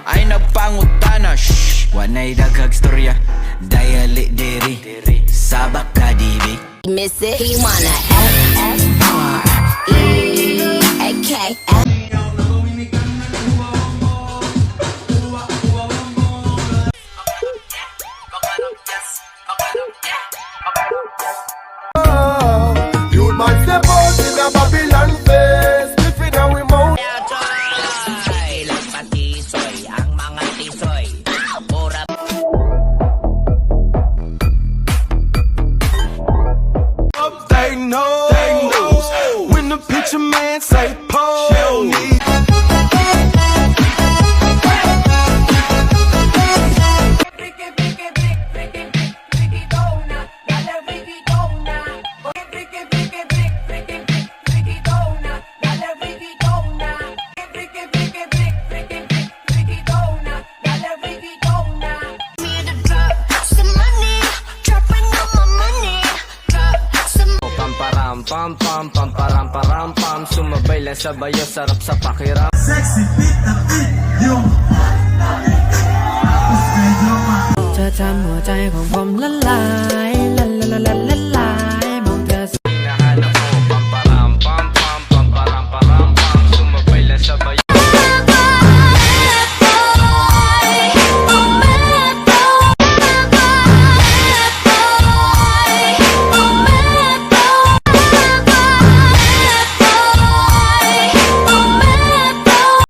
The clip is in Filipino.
ay nagpangutana. Shhh, wanay daghag storya, dayali diri sabak ka dibi. Miss it, he wanna F-F-R-E-A-K. You might step out in a Babylon face, if it now we mount. Ilang patisoy, ang mga tisoy. Pura They know when the picture man say pose. Pam pam pam param param pam, sumabay lang sa bayo, sarap sa pakiram. Sexy beat na beat yung เธอทำหัวใจของผมละลาย